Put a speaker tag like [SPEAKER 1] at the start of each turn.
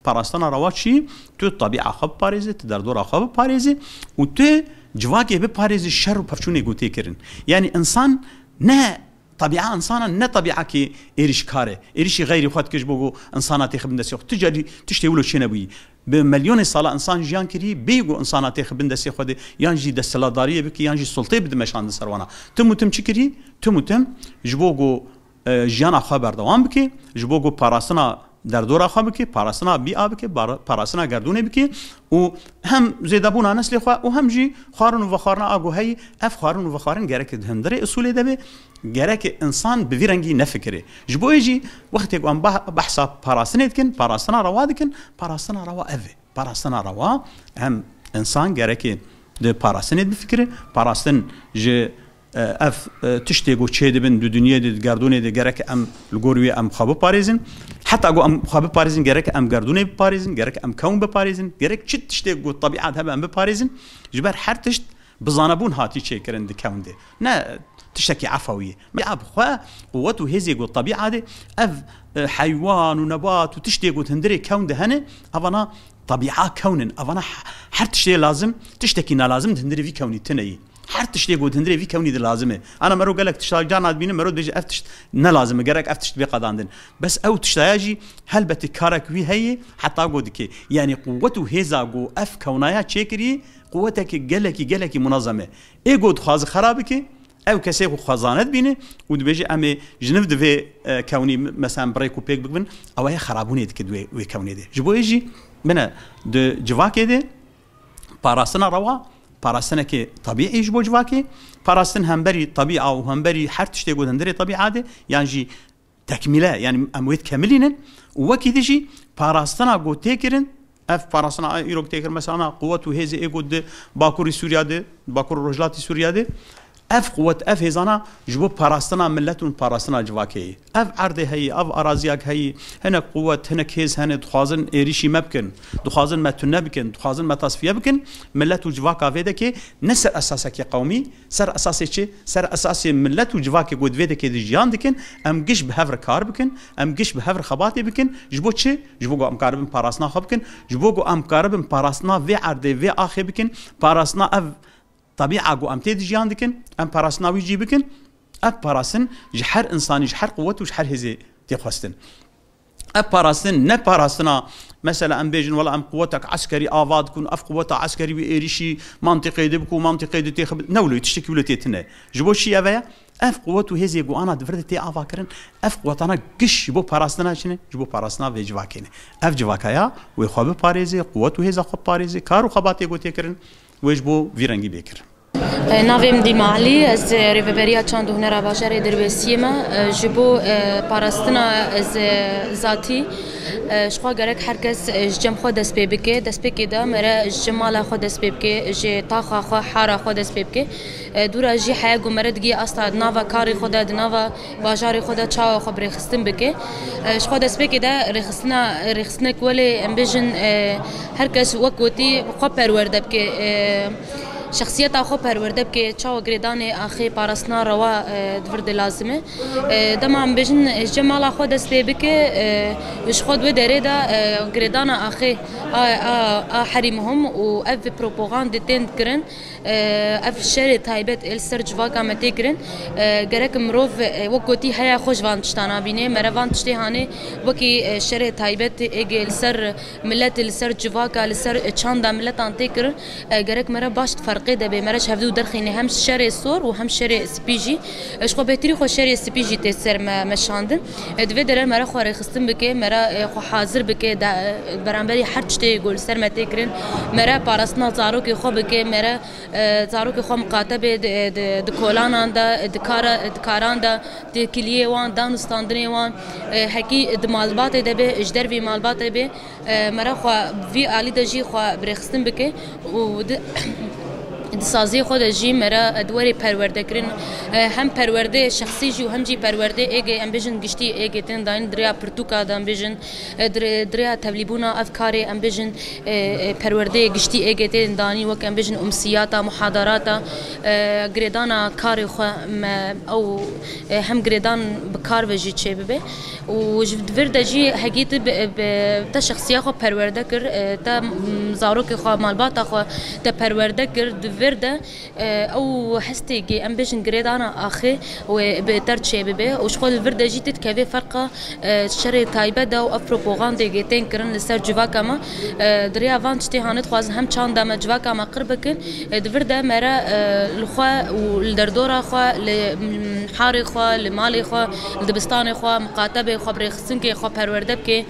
[SPEAKER 1] پاراستنا روا چی تو طبیعه خب پارێزی تو دەردۆرا خۆ بپارێزی و تو جواکێ بپارێزی شەڕ و پەفچوونێ گوتێ کردن یعنی ئینسان نه طبيعة إنسانا نه طبيعة كي إيريش كاره إيريشي غيري خد كش بوجو إنسانات يخبن دسيخ تجاري تشتي ولو شيء نبي بمليون صلاة إنسان جيان كري بيجو إنسانات يخبن دسيخ خد يانجي دستلادارية بك يانجي سلطة بده مشان دسرونا تم شكري تم جبوجو جيانا خبر دوام بك جبوجو باراسنا در دورا خواه بکی پاراستنا بیا بکی پاراستنا گردونه بکی و هم زیدابونا نسل خواه و هم جی خوارن و خارنا آگو هی اف خوارن و خارن گرک هندره اصولی دبه گرک انسان بویرنگی نفکره جبوی جی وقتی که بحثا پاراستنه دکن پاراستنا روا دکن پاراستنا روا اوه پاراستنا روا هم انسان گرک ده پاراستنه بفکره پاراستن جی اف تشتيقو تشيد بن دو دنيا دي گردونه دي گرك ام الگوروي ام خابو باريزن حتى اگو ام خابو باريزن گرك ام گردونه باريزن گرك ام كون باريزن گرك چت تشتيقو الطبيعه هبه ام باريزن جبر هر تشت بزانبون هاتي تشيكرن دي كون دي نا تشتكي عفويه ما ابخوا قوته هزيقو الطبيعه دي اف حيوان ونبات وتشتيقو تندري كون ده هنا افنا طبيعه كون افنا هر تشتي لازم تشتكي لازم تندري في كوني تني هر تشتي قود هندري في كوني لازمه انا مرو قالك تشتاق جان ادبين مرو بيجي افتشت نه لازمه قالك افتشت بقداندن بس او تشتاجي هلبت كارك وي هي حتى قودك يعني قوته هزاقو اف كونايا تشكري قوتك قالك منظمه اي قود خاز خرابك او كسي خزانات بينه ودبيجي امي جنف دفي كوني مثلا بريكو بيك بكبن او هي خرابوني دك وي كوني دي جبو يجي من د جواكي دي باراسنا روا پاراستنه که طبیعی جبو جواکی پاراستن هم بری طبیعه و هم بری هر تشتی گود هندری طبیعه ده یعنی جی تکمیله یعنی امویت کاملینن و وکی دیجی پاراستنا گود تکرن اف پاراستنا ایروک تکر مثلا قوت و هزی ای گود باکوری سوریا ده باکور رجلاتی سوریا ده اف قوت اف هزانا جبو پاراستنا ملتون پاراستنا جواکی اف عرضه هی اف اراضیاک هی هنک قوت هنک هز هن دخوازن ایریشی مبکن دخوازن متونه بکن دخوازن متصفیه بکن ملت و جواکا ویده که نسر اساسه کی قومی سر اساسه چه سر اساسه ملت و جواکی گود ویده که دیجان دکن ام گش به هفر کار بکن ام گش به هفر خباتی بکن جبو چه جبو گو ام کاربن پاراستنا خب بکن جبو گو ام کاربن پاراستنا و عرضه و آخه بکن پاراستنا اف طبيعة جو أم تيد جيان دكن أم باراسناوي جي بكن أب باراسن جحر إنساني جحر قوته وجحر هزي تيخوستن أب باراسن نه باراسنا مثلا أم بيجن ولا أم قوتك عسكري آفاد كون أف قوته عسكري وإيريشي منطقي دبكو منطقي دي تيخب نولو تشتكي ولا تيتنا جبو شي أبايا أف قوته هزي جو أنا دفرت تي آفاكرن أف قوتنا قش جبو باراسنا شنو جبو باراسنا في جواكين أف جواكايا ويخوب باريزي قوته هزا خب باريزي كارو خباتي جو تيكرن ويجبو فيرنجي بكر
[SPEAKER 2] ناویم دیمالی از ریوبریا چند هنر باجر دربسیما جبو پاراستنا از ذاتی شخوا گرک هر کس جم خود دست بکه دست بکه دا مره جمال خود دست بکه ج تاخا خو حارا خود دست بکه دورا جی حیا گمرد گی استا ناوا کاری خود ناوا باجر خود چاو خبر خستن بکه شخوا دست بکه دا رخصنا کوله امبیجن هر کس وقتی خو پرورده بکه شخصیت آخو پرورده که چاو گریدان آخی پاراسنا روا دورد لازمه دم هم بجن جمال آخو دست بکه وش خود و داره دا گریدان آخی حریمهم و اف پروپاگاند تند کرن اف شر تایبت السر جواکا متی کرن گرک مروف وقتی هیا خوش وانتشتانا بینه مروان تشتی هانه وکی شر تایبت اگل سر ملت السر جواکا السر چند ملت آنتی کرن گرک مرا باشت فرقه ده به مرش هفدو درخینه هم شر سور و هم شر سپیجی اشخو بهتری خو شر سپیجی تسر مشاندن دوی در مرا خو رخصتن بکه مرا خو حاضر بکه برانبری هر چتی گل سر متی کرن مرا پاراسنا زارو که خو بکه مرا زارو که خو مقاطب د کولانان دا دکاران دا د کلیه وان دانستاندنی وان حقی د مالبات ده به اجدر وی مالبات به مرا خو وی علی دجی خو برخصتن بکه و سازی خود جی مرا ادواری پرورده کرن هم پرورده شخصی جو هم جی پرورده ایگه ام بیژن گشتی ایگه تن داین دریا پرتوکا دام بیژن دریا تبلیبونا افکاری ام بیژن پرورده گشتی ایگه تن دانی وک ام بیژن امسیاتا محاضراتا گریدانا کار خو او هم گریدان بکار وجی چه ببه و ورده جی حقیقت تا شخصیه خو پرورده کر تا زاروک خو مالبات خو تا پرورده کر ورده او حستي ام بيجن جريدانا اخي وبترتشي ببي وشغل الورده جي تتكافي فرقه شري تايبه دا و افروبوغاندي جيتين كرن لسر جواكا ما دريا فانشتي هانت خواز هم چان دام جواكا ما قربكن الورده مرا الخوا والدردوره خوا لحاري خوا لمالي خوا لدبستاني خوا مقاتبه خوا بريخسنكي خوا پرورده بكي